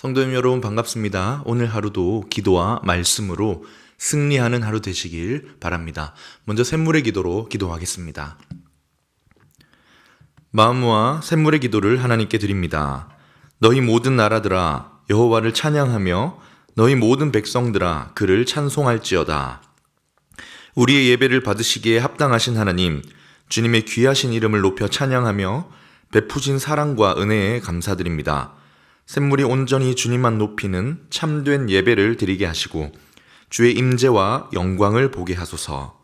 성도님 여러분 반갑습니다. 오늘 하루도 기도와 말씀으로 승리하는 하루 되시길 바랍니다. 먼저 샘물의 기도로 기도하겠습니다. 마음과 샘물의 기도를 하나님께 드립니다. 너희 모든 나라들아 여호와를 찬양하며 너희 모든 백성들아 그를 찬송할지어다. 우리의 예배를 받으시기에 합당하신 하나님, 주님의 귀하신 이름을 높여 찬양하며 베푸신 사랑과 은혜에 감사드립니다. 샘물이 온전히 주님만 높이는 참된 예배를 드리게 하시고 주의 임재와 영광을 보게 하소서.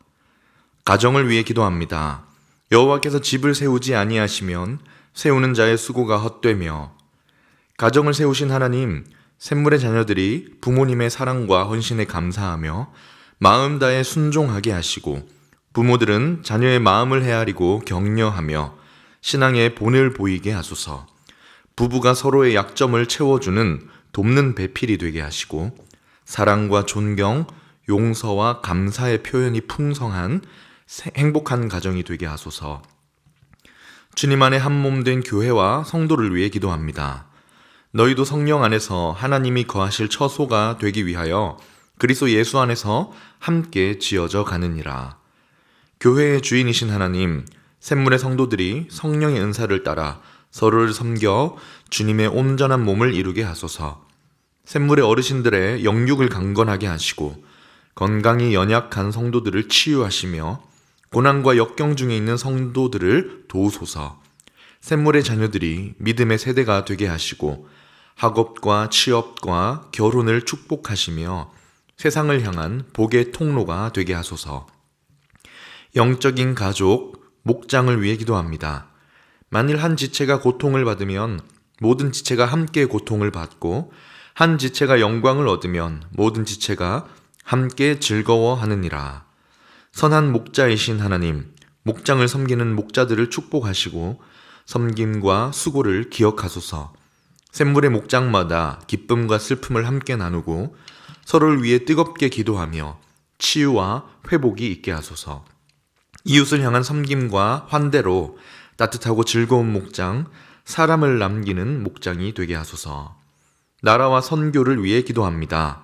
가정을 위해 기도합니다. 여호와께서 집을 세우지 아니하시면 세우는 자의 수고가 헛되며, 가정을 세우신 하나님, 샘물의 자녀들이 부모님의 사랑과 헌신에 감사하며 마음 다해 순종하게 하시고, 부모들은 자녀의 마음을 헤아리고 격려하며 신앙의 본을 보이게 하소서. 부부가 서로의 약점을 채워주는 돕는 배필이 되게 하시고, 사랑과 존경, 용서와 감사의 표현이 풍성한 행복한 가정이 되게 하소서. 주님 안에 한 몸 된 교회와 성도를 위해 기도합니다. 너희도 성령 안에서 하나님이 거하실 처소가 되기 위하여 그리스도 예수 안에서 함께 지어져 가느니라. 교회의 주인이신 하나님, 샘물의 성도들이 성령의 은사를 따라 서로를 섬겨 주님의 온전한 몸을 이루게 하소서. 샘물의 어르신들의 영육을 강건하게 하시고 건강이 연약한 성도들을 치유하시며 고난과 역경 중에 있는 성도들을 도우소서. 샘물의 자녀들이 믿음의 세대가 되게 하시고 학업과 취업과 결혼을 축복하시며 세상을 향한 복의 통로가 되게 하소서. 영적인 가족, 목장을 위해 기도합니다. 만일 한 지체가 고통을 받으면 모든 지체가 함께 고통을 받고, 한 지체가 영광을 얻으면 모든 지체가 함께 즐거워하느니라. 선한 목자이신 하나님, 목장을 섬기는 목자들을 축복하시고 섬김과 수고를 기억하소서. 샘물의 목장마다 기쁨과 슬픔을 함께 나누고 서로를 위해 뜨겁게 기도하며 치유와 회복이 있게 하소서. 이웃을 향한 섬김과 환대로 따뜻하고 즐거운 목장, 사람을 남기는 목장이 되게 하소서. 나라와 선교를 위해 기도합니다.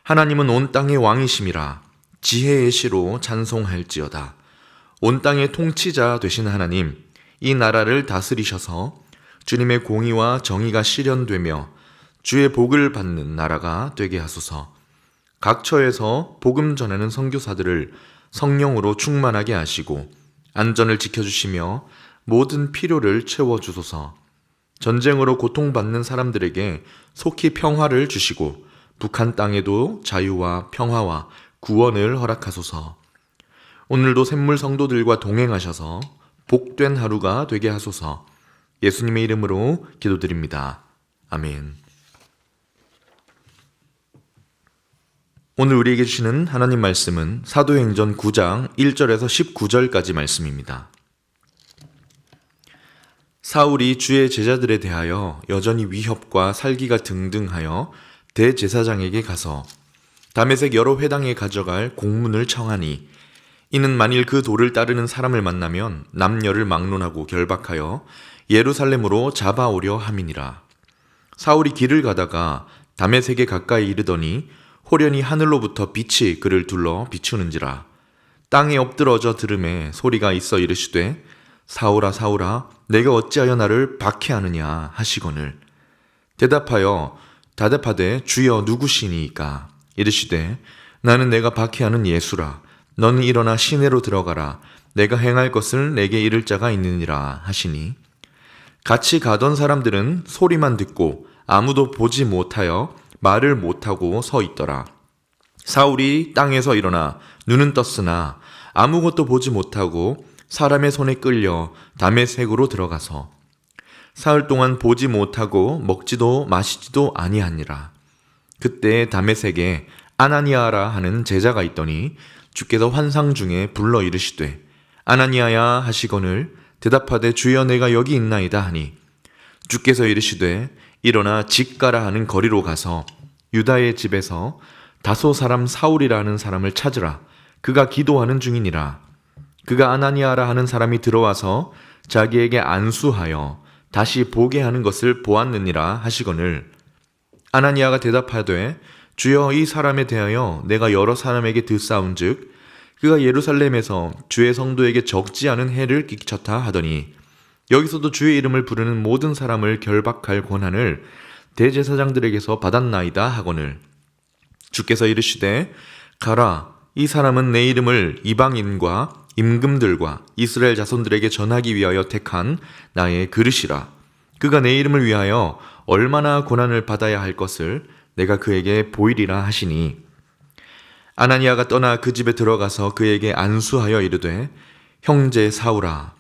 하나님은 온 땅의 왕이심이라 지혜의 시로 찬송할지어다. 온 땅의 통치자 되신 하나님, 이 나라를 다스리셔서 주님의 공의와 정의가 실현되며 주의 복을 받는 나라가 되게 하소서. 각 처에서 복음 전하는 선교사들을 성령으로 충만하게 하시고 안전을 지켜주시며 모든 필요를 채워주소서. 전쟁으로 고통받는 사람들에게 속히 평화를 주시고 북한 땅에도 자유와 평화와 구원을 허락하소서. 오늘도 샘물 성도들과 동행하셔서 복된 하루가 되게 하소서. 예수님의 이름으로 기도드립니다. 아멘. 오늘 우리에게 주시는 하나님 말씀은 사도행전 9장 1절에서 19절까지 말씀입니다. 사울이 주의 제자들에 대하여 여전히 위협과 살기가 등등하여 대제사장에게 가서 다메섹 여러 회당에 가져갈 공문을 청하니, 이는 만일 그 도를 따르는 사람을 만나면 남녀를 막론하고 결박하여 예루살렘으로 잡아오려 함이니라. 사울이 길을 가다가 다메섹에 가까이 이르더니 호련히 하늘로부터 빛이 그를 둘러 비추는지라. 땅에 엎드러져 들음에 소리가 있어 이르시되, 사울아 사울아 내가 어찌하여 나를 박해하느냐 하시거늘. 대답하되 주여 누구시니이까? 이르시되 나는 내가 박해하는 예수라. 너는 일어나 시내로 들어가라. 내가 행할 것을 내게 이를 자가 있느니라 하시니, 같이 가던 사람들은 소리만 듣고 아무도 보지 못하여 말을 못하고 서 있더라. 사울이 땅에서 일어나 눈은 떴으나 아무것도 보지 못하고 사람의 손에 끌려 다메섹으로 들어가서 사흘 동안 보지 못하고 먹지도 마시지도 아니하니라. 그때 다메섹에 아나니아라 하는 제자가 있더니 주께서 환상 중에 불러 이르시되, 아나니아야 하시거늘. 대답하되 주여 내가 여기 있나이다 하니, 주께서 이르시되 일어나 직가라 하는 거리로 가서 유다의 집에서 다소 사람 사울이라 하는 사람을 찾으라. 그가 기도하는 중이니라. 그가 아나니아라 하는 사람이 들어와서 자기에게 안수하여 다시 보게 하는 것을 보았느니라 하시거늘, 아나니아가 대답하되 주여, 이 사람에 대하여 내가 여러 사람에게 듣사온즉 그가 예루살렘에서 주의 성도에게 적지 않은 해를 끼쳤다 하더니 여기서도 주의 이름을 부르는 모든 사람을 결박할 권한을 대제사장들에게서 받았나이다 하거늘 주께서 이르시되 가라, 이 사람은 내 이름을 이방인과 임금들과 이스라엘 자손들에게 전하기 위하여 택한 나의 그릇이라. 그가 내 이름을 위하여 얼마나 고난을 받아야 할 것을 내가 그에게 보이리라 하시니 아나니아가 떠나 그 집에 들어가서 그에게 안수하여 이르되 형제 사울아,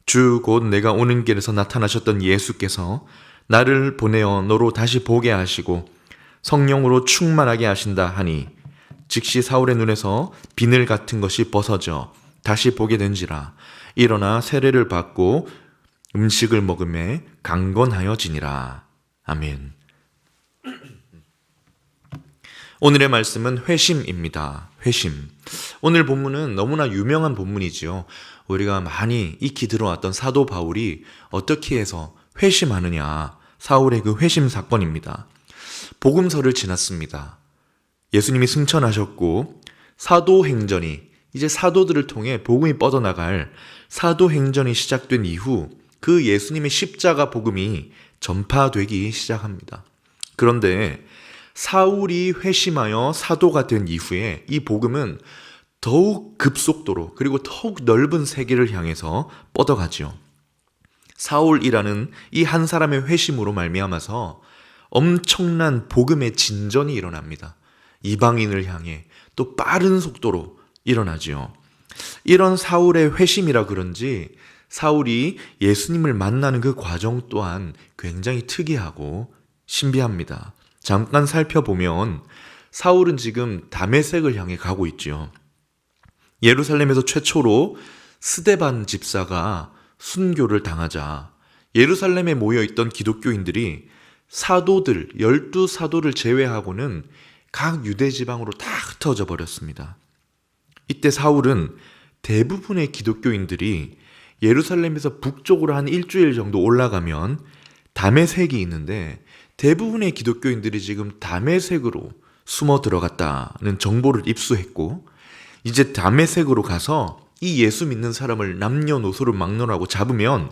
주 곧 내가 오는 길에서 나타나셨던 예수께서 나를 보내어 너로 다시 보게 하시고 성령으로 충만하게 하신다 하니 즉시 사울의 눈에서 비늘 같은 것이 벗어져 다시 보게 된지라. 일어나 세례를 받고 음식을 먹음에 강건하여지니라. 아멘. 오늘의 말씀은 회심입니다. 회심. 오늘 본문은 너무나 유명한 본문이지요. 우리가 많이 익히 들어왔던 사도 바울이 어떻게 해서 회심하느냐, 사울의 그 회심 사건입니다. 복음서를 지났습니다. 예수님이 승천하셨고 사도행전이, 이제 사도들을 통해 복음이 뻗어나갈 사도행전이 시작된 이후 그 예수님의 십자가 복음이 전파되기 시작합니다. 그런데 사울이 회심하여 사도가 된 이후에 이 복음은 더욱 급속도로 그리고 더욱 넓은 세계를 향해서 뻗어가지요. 사울이라는 이 한 사람의 회심으로 말미암아서 엄청난 복음의 진전이 일어납니다. 이방인을 향해 또 빠른 속도로 일어나지요. 이런 사울의 회심이라 그런지 사울이 예수님을 만나는 그 과정 또한 굉장히 특이하고 신비합니다. 잠깐 살펴보면 사울은 지금 다메섹을 향해 가고 있지요. 예루살렘에서 최초로 스데반 집사가 순교를 당하자 예루살렘에 모여있던 기독교인들이 사도들, 12사도를 제외하고는 각 유대 지방으로 다 흩어져 버렸습니다. 이때 사울은 대부분의 기독교인들이 예루살렘에서 북쪽으로 한 일주일 정도 올라가면 다메섹이 있는데 대부분의 기독교인들이 지금 다메섹으로 숨어 들어갔다는 정보를 입수했고 이제 다메섹으로 가서 이 예수 믿는 사람을 남녀노소를 막론하고 잡으면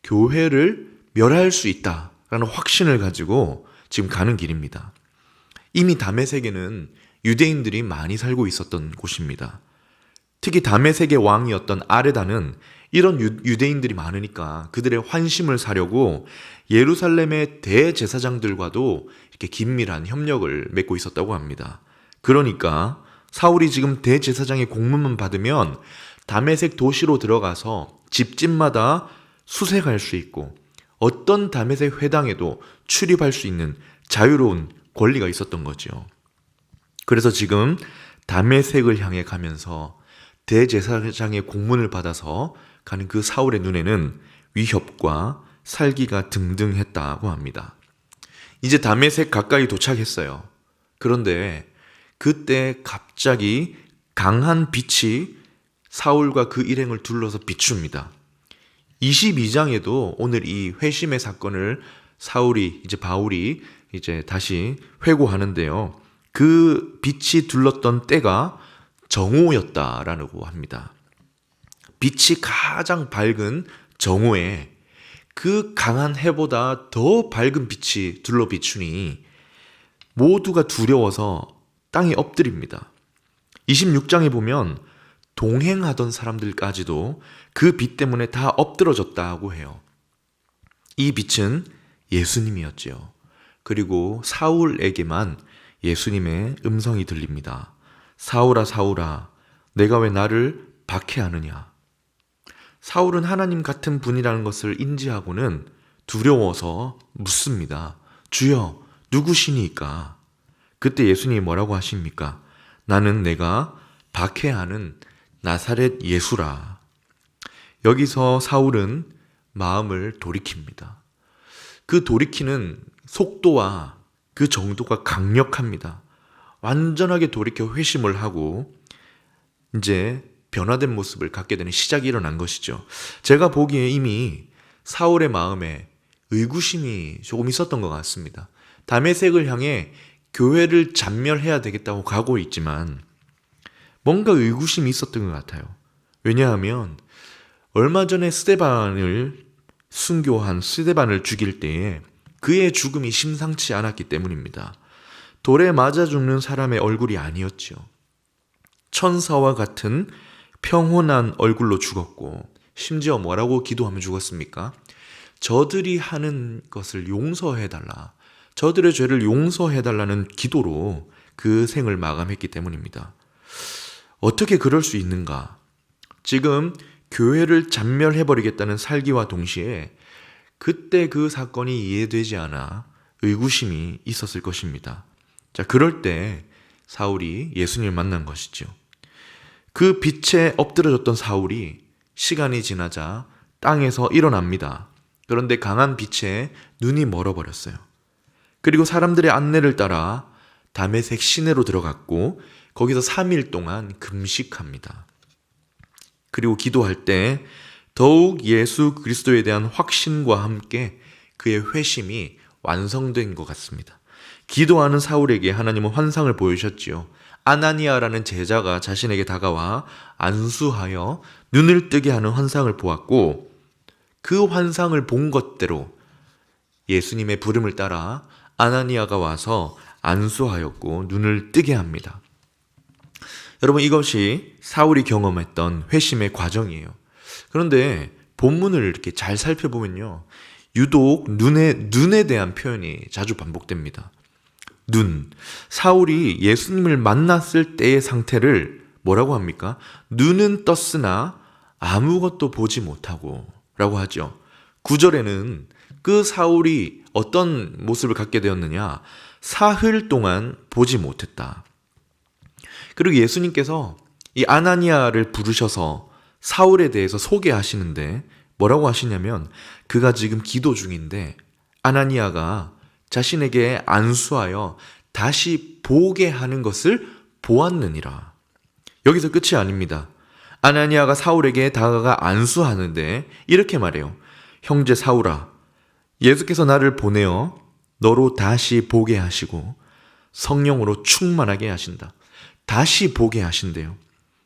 교회를 멸할 수 있다라는 확신을 가지고 지금 가는 길입니다. 이미 다메섹에는 유대인들이 많이 살고 있었던 곳입니다. 특히 다메섹의 왕이었던 아레다는 이런 유대인들이 많으니까 그들의 환심을 사려고 예루살렘의 대제사장들과도 이렇게 긴밀한 협력을 맺고 있었다고 합니다. 그러니까 사울이 지금 대제사장의 공문만 받으면 다메섹 도시로 들어가서 집집마다 수색할 수 있고 어떤 다메섹 회당에도 출입할 수 있는 자유로운 권리가 있었던 거죠. 그래서 지금 다메섹을 향해 가면서 대제사장의 공문을 받아서 가는 그 사울의 눈에는 위협과 살기가 등등했다고 합니다. 이제 다메섹 가까이 도착했어요. 그런데 그때 갑자기 강한 빛이 사울과 그 일행을 둘러서 비춥니다. 22장에도 오늘 이 회심의 사건을 바울이 이제 다시 회고하는데요. 그 빛이 둘렀던 때가 정오였다라고 합니다. 빛이 가장 밝은 정오에 그 강한 해보다 더 밝은 빛이 둘러 비추니 모두가 두려워서 땅에 엎드립니다. 26장에 보면 동행하던 사람들까지도 그 빛 때문에 다 엎드러졌다고 해요. 이 빛은 예수님이었지요. 그리고 사울에게만 예수님의 음성이 들립니다. 사울아, 사울아, 내가 왜 나를 박해하느냐? 사울은 하나님 같은 분이라는 것을 인지하고는 두려워서 묻습니다. 주여, 누구시니까? 그때 예수님이 뭐라고 하십니까? 나는 내가 박해하는 나사렛 예수라. 여기서 사울은 마음을 돌이킵니다. 그 돌이키는 속도와 그 정도가 강력합니다. 완전하게 돌이켜 회심을 하고 이제 변화된 모습을 갖게 되는 시작이 일어난 것이죠. 제가 보기에 이미 사울의 마음에 의구심이 조금 있었던 것 같습니다. 다메섹을 향해 교회를 잔멸해야 되겠다고 가고 있지만 뭔가 의구심이 있었던 것 같아요. 왜냐하면 얼마 전에 순교한 스데반을 죽일 때에 그의 죽음이 심상치 않았기 때문입니다. 돌에 맞아 죽는 사람의 얼굴이 아니었죠. 천사와 같은 평온한 얼굴로 죽었고, 심지어 뭐라고 기도하며 죽었습니까? 저들이 하는 것을 용서해달라, 저들의 죄를 용서해달라는 기도로 그 생을 마감했기 때문입니다. 어떻게 그럴 수 있는가? 지금 교회를 잔멸해버리겠다는 살기와 동시에 그때 그 사건이 이해되지 않아 의구심이 있었을 것입니다. 자, 그럴 때 사울이 예수님을 만난 것이죠. 그 빛에 엎드려졌던 사울이 시간이 지나자 땅에서 일어납니다. 그런데 강한 빛에 눈이 멀어버렸어요. 그리고 사람들의 안내를 따라 다메섹 시내로 들어갔고 거기서 3일 동안 금식합니다. 그리고 기도할 때 더욱 예수 그리스도에 대한 확신과 함께 그의 회심이 완성된 것 같습니다. 기도하는 사울에게 하나님은 환상을 보여주셨지요. 아나니아라는 제자가 자신에게 다가와 안수하여 눈을 뜨게 하는 환상을 보았고, 그 환상을 본 것대로 예수님의 부름을 따라 아나니아가 와서 안수하였고 눈을 뜨게 합니다. 여러분, 이것이 사울이 경험했던 회심의 과정이에요. 그런데 본문을 이렇게 잘 살펴보면요, 유독 눈에 대한 표현이 자주 반복됩니다. 눈. 사울이 예수님을 만났을 때의 상태를 뭐라고 합니까? 눈은 떴으나 아무것도 보지 못하고 라고 하죠. 9절에는 그 사울이 어떤 모습을 갖게 되었느냐? 사흘 동안 보지 못했다. 그리고 예수님께서 이 아나니아를 부르셔서 사울에 대해서 소개하시는데 뭐라고 하시냐면, 그가 지금 기도 중인데 아나니아가 자신에게 안수하여 다시 보게 하는 것을 보았느니라. 여기서 끝이 아닙니다. 아나니아가 사울에게 다가가 안수하는데 이렇게 말해요. 형제 사울아, 예수께서 나를 보내어 너로 다시 보게 하시고 성령으로 충만하게 하신다. 다시 보게 하신대요.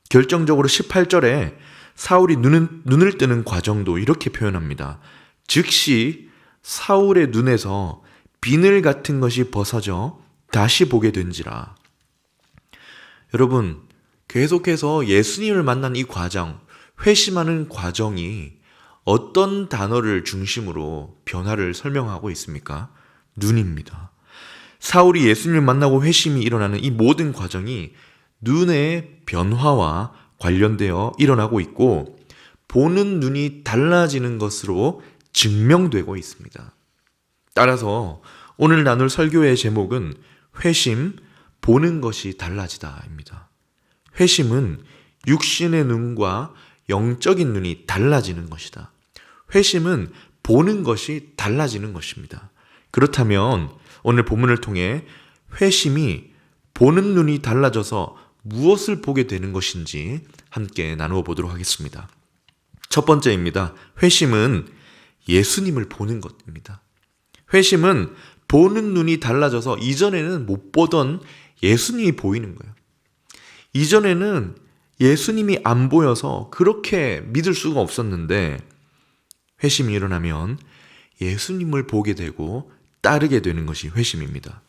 결정적으로 18절에 사울이 눈을 뜨는 과정도 이렇게 표현합니다. 즉시 사울의 눈에서 비늘 같은 것이 벗어져 다시 보게 된지라. 여러분, 계속해서 예수님을 만난 이 과정, 회심하는 과정이 어떤 단어를 중심으로 변화를 설명하고 있습니까? 눈입니다. 사울이 예수님을 만나고 회심이 일어나는 이 모든 과정이 눈의 변화와 관련되어 일어나고 있고, 보는 눈이 달라지는 것으로 증명되고 있습니다. 따라서 오늘 나눌 설교의 제목은 회심, 보는 것이 달라지다입니다. 회심은 육신의 눈과 영적인 눈이 달라지는 것이다. 회심은 보는 것이 달라지는 것입니다. 그렇다면 오늘 본문을 통해 회심이 보는 눈이 달라져서 무엇을 보게 되는 것인지 함께 나누어 보도록 하겠습니다. 첫 번째입니다. 회심은 예수님을 보는 것입니다. 회심은 보는 눈이 달라져서 이전에는 못 보던 예수님이 보이는 거예요. 이전에는 예수님이 안 보여서 그렇게 믿을 수가 없었는데 회심이 일어나면 예수님을 보게 되고 따르게 되는 것이 회심입니다.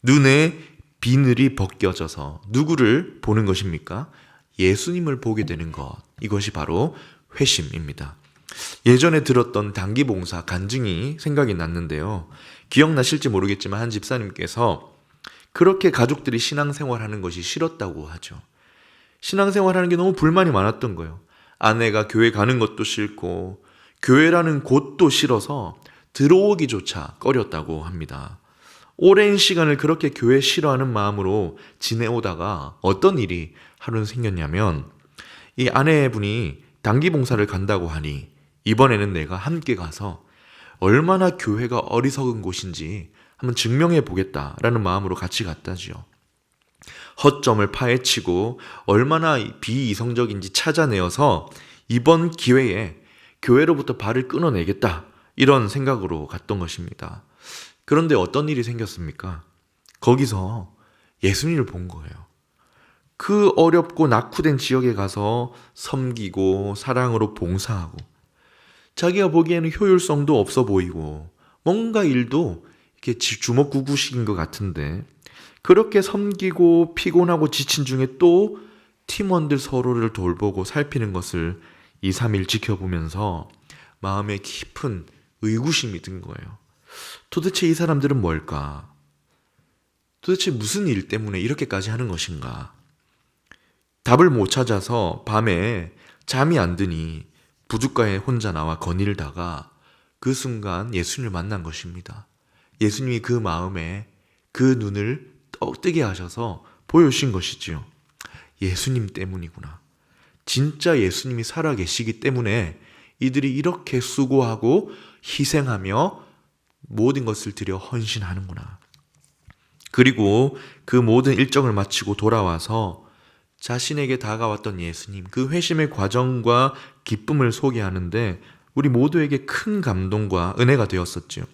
눈에 비늘이 벗겨져서 누구를 보는 것입니까? 예수님을 보게 되는 것. 이것이 바로 회심입니다. 예전에 들었던 단기봉사 간증이 생각이 났는데요. 기억나실지 모르겠지만 한 집사님께서 그렇게 가족들이 신앙생활하는 것이 싫었다고 하죠. 신앙생활하는 게 너무 불만이 많았던 거예요. 아내가 교회 가는 것도 싫고 교회라는 곳도 싫어서 들어오기조차 꺼렸다고 합니다. 오랜 시간을 그렇게 교회 싫어하는 마음으로 지내오다가 어떤 일이 하루는 생겼냐면, 이 아내분이 단기봉사를 간다고 하니 이번에는 내가 함께 가서 얼마나 교회가 어리석은 곳인지 한번 증명해 보겠다라는 마음으로 같이 갔다지요. 허점을 파헤치고 얼마나 비이성적인지 찾아내어서 이번 기회에 교회로부터 발을 끊어내겠다, 이런 생각으로 갔던 것입니다. 그런데 어떤 일이 생겼습니까? 거기서 예수님을 본 거예요. 그 어렵고 낙후된 지역에 가서 섬기고 사랑으로 봉사하고 자기가 보기에는 효율성도 없어 보이고 뭔가 일도 이렇게 주먹구구식인 것 같은데 그렇게 섬기고 피곤하고 지친 중에 또 팀원들 서로를 돌보고 살피는 것을 2, 3일 지켜보면서 마음에 깊은 의구심이 든 거예요. 도대체 이 사람들은 뭘까? 도대체 무슨 일 때문에 이렇게까지 하는 것인가? 답을 못 찾아서 밤에 잠이 안 드니 부둣가에 혼자 나와 거닐다가 그 순간 예수님을 만난 것입니다. 예수님이 그 마음에 그 눈을 뜨게 하셔서 보여주신 것이지요. 예수님 때문이구나. 진짜 예수님이 살아계시기 때문에 이들이 이렇게 수고하고 희생하며 모든 것을 들여 헌신하는구나. 그리고 그 모든 일정을 마치고 돌아와서 자신에게 다가왔던 예수님, 그 회심의 과정과 기쁨을 소개하는데 우리 모두에게 큰 감동과 은혜가 되었었죠.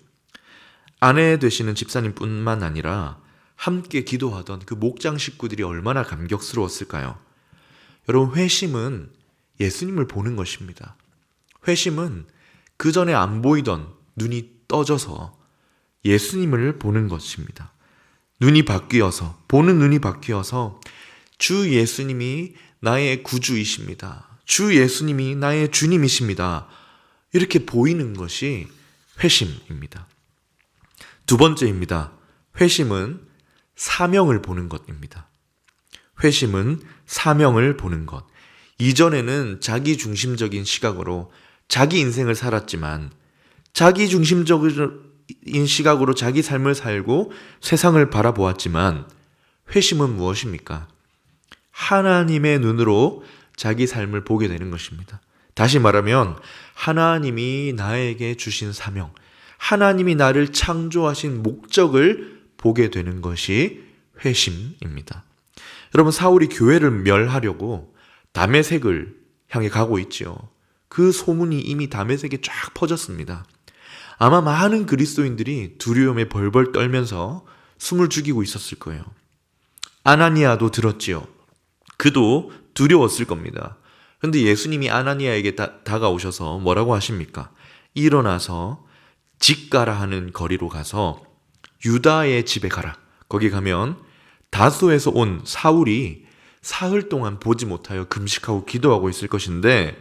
아내 되시는 집사님뿐만 아니라 함께 기도하던 그 목장 식구들이 얼마나 감격스러웠을까요? 여러분, 회심은 예수님을 보는 것입니다. 회심은 그 전에 안 보이던 눈이 떠져서 예수님을 보는 것입니다. 눈이 바뀌어서, 보는 눈이 바뀌어서 주 예수님이 나의 구주이십니다. 주 예수님이 나의 주님이십니다. 이렇게 보이는 것이 회심입니다. 두 번째입니다. 회심은 사명을 보는 것입니다. 회심은 사명을 보는 것. 이전에는 자기 중심적인 시각으로 자기 인생을 살았지만 자기 중심적인 시각으로 자기 삶을 살고 세상을 바라보았지만 회심은 무엇입니까? 하나님의 눈으로 자기 삶을 보게 되는 것입니다. 다시 말하면 하나님이 나에게 주신 사명, 하나님이 나를 창조하신 목적을 보게 되는 것이 회심입니다. 여러분, 사울이 교회를 멸하려고 다메섹을 향해 가고 있죠. 그 소문이 이미 다메섹에 쫙 퍼졌습니다. 아마 많은 그리스도인들이 두려움에 벌벌 떨면서 숨을 죽이고 있었을 거예요. 아나니아도 들었지요. 그도 두려웠을 겁니다. 그런데 예수님이 아나니아에게 다가오셔서 뭐라고 하십니까? 일어나서 직가라 하는 거리로 가서 유다의 집에 가라. 거기 가면 다소에서 온 사울이 사흘 동안 보지 못하여 금식하고 기도하고 있을 것인데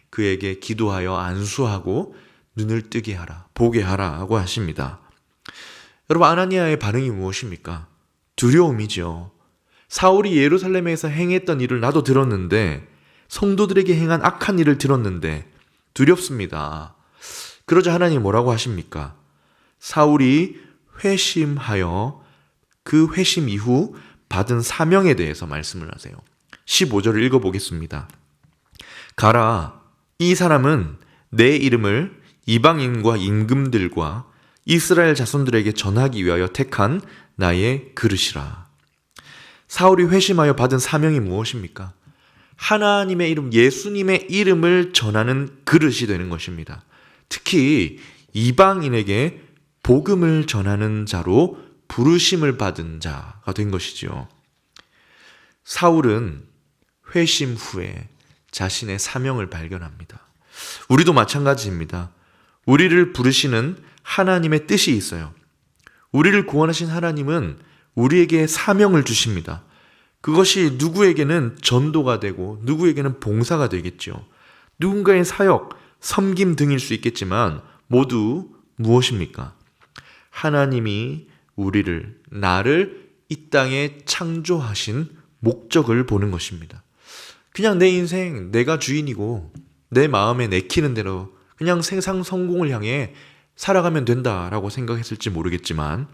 그에게 기도하여 안수하고 눈을 뜨게 하라, 보게 하라고 하십니다. 여러분, 아나니아의 반응이 무엇입니까? 두려움이죠. 사울이 예루살렘에서 행했던 일을 나도 들었는데, 성도들에게 행한 악한 일을 들었는데 두렵습니다. 그러자 하나님 뭐라고 하십니까? 사울이 회심하여 그 회심 이후 받은 사명에 대해서 말씀을 하세요. 15절을 읽어보겠습니다. 가라, 이 사람은 내 이름을 이방인과 임금들과 이스라엘 자손들에게 전하기 위하여 택한 나의 그릇이라. 사울이 회심하여 받은 사명이 무엇입니까? 하나님의 이름, 예수님의 이름을 전하는 그릇이 되는 것입니다. 특히 이방인에게 복음을 전하는 자로 부르심을 받은 자가 된 것이죠. 사울은 회심 후에 자신의 사명을 발견합니다. 우리도 마찬가지입니다. 우리를 부르시는 하나님의 뜻이 있어요. 우리를 구원하신 하나님은 우리에게 사명을 주십니다. 그것이 누구에게는 전도가 되고 누구에게는 봉사가 되겠죠. 누군가의 사역, 섬김 등일 수 있겠지만 모두 무엇입니까? 하나님이 나를 이 땅에 창조하신 목적을 보는 것입니다. 그냥 내 인생 내가 주인이고 내 마음에 내키는 대로 그냥 세상 성공을 향해 살아가면 된다라고 생각했을지 모르겠지만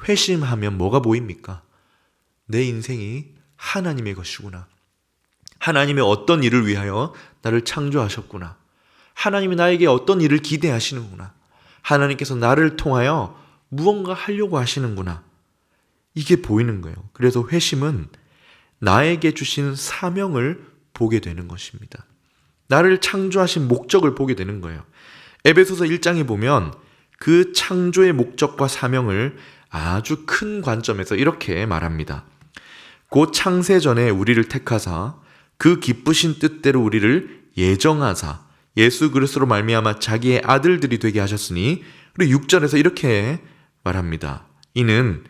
회심하면 뭐가 보입니까? 내 인생이 하나님의 것이구나. 하나님의 어떤 일을 위하여 나를 창조하셨구나. 하나님이 나에게 어떤 일을 기대하시는구나. 하나님께서 나를 통하여 무언가 하려고 하시는구나. 이게 보이는 거예요. 그래서 회심은 나에게 주신 사명을 보게 되는 것입니다. 나를 창조하신 목적을 보게 되는 거예요. 에베소서 1장에 보면 그 창조의 목적과 사명을 아주 큰 관점에서 이렇게 말합니다. 곧 창세 전에 우리를 택하사 그 기쁘신 뜻대로 우리를 예정하사 예수 그리스도로 말미암아 자기의 아들들이 되게 하셨으니, 그리고 6절에서 이렇게 말합니다. 이는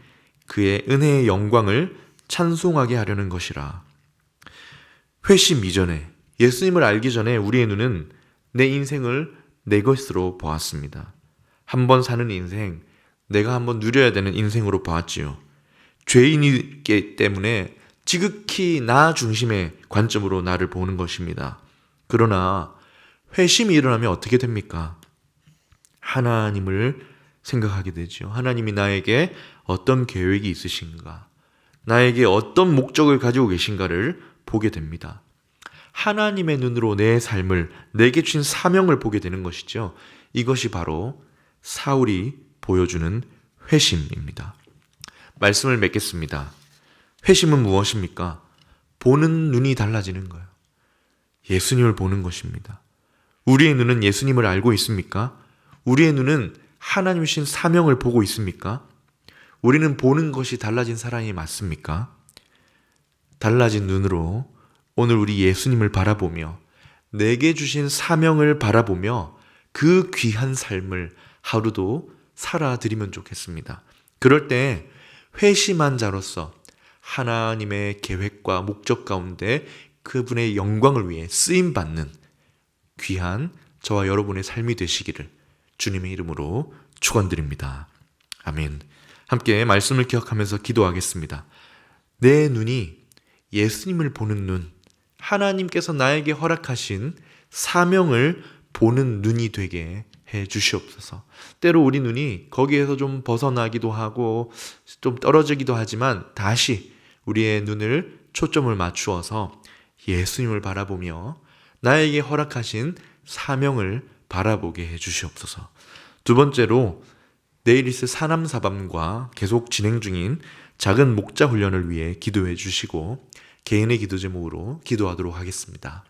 그의 은혜의 영광을 찬송하게 하려는 것이라. 회심 이전에, 예수님을 알기 전에 우리의 눈은 내 인생을 내 것으로 보았습니다. 한번 사는 인생, 내가 한번 누려야 되는 인생으로 보았지요. 죄인이기 때문에 지극히 나 중심의 관점으로 나를 보는 것입니다. 그러나 회심이 일어나면 어떻게 됩니까? 하나님을 생각하게 되죠. 하나님이 나에게 어떤 계획이 있으신가, 나에게 어떤 목적을 가지고 계신가를 보게 됩니다. 하나님의 눈으로 내 삶을, 내게 주신 사명을 보게 되는 것이죠. 이것이 바로 사울이 보여주는 회심입니다. 말씀을 맺겠습니다. 회심은 무엇입니까? 보는 눈이 달라지는 거예요. 예수님을 보는 것입니다. 우리의 눈은 예수님을 알고 있습니까? 우리의 눈은 하나님 주신 사명을 보고 있습니까? 우리는 보는 것이 달라진 사람이 맞습니까? 달라진 눈으로 오늘 우리 예수님을 바라보며 내게 주신 사명을 바라보며 그 귀한 삶을 하루도 살아드리면 좋겠습니다. 그럴 때 회심한 자로서 하나님의 계획과 목적 가운데 그분의 영광을 위해 쓰임받는 귀한 저와 여러분의 삶이 되시기를 주님의 이름으로 축원드립니다. 아멘. 함께 말씀을 기억하면서 기도하겠습니다. 내 눈이 예수님을 보는 눈, 하나님께서 나에게 허락하신 사명을 보는 눈이 되게 해 주시옵소서. 때로 우리 눈이 거기에서 좀 벗어나기도 하고 좀 떨어지기도 하지만 다시 우리의 눈을 초점을 맞추어서 예수님을 바라보며 나에게 허락하신 사명을 바라보게 해 주시옵소서. 두 번째로 내일 있을 사남사밤과 계속 진행 중인 작은 목자 훈련을 위해 기도해 주시고 개인의 기도 제목으로 기도하도록 하겠습니다.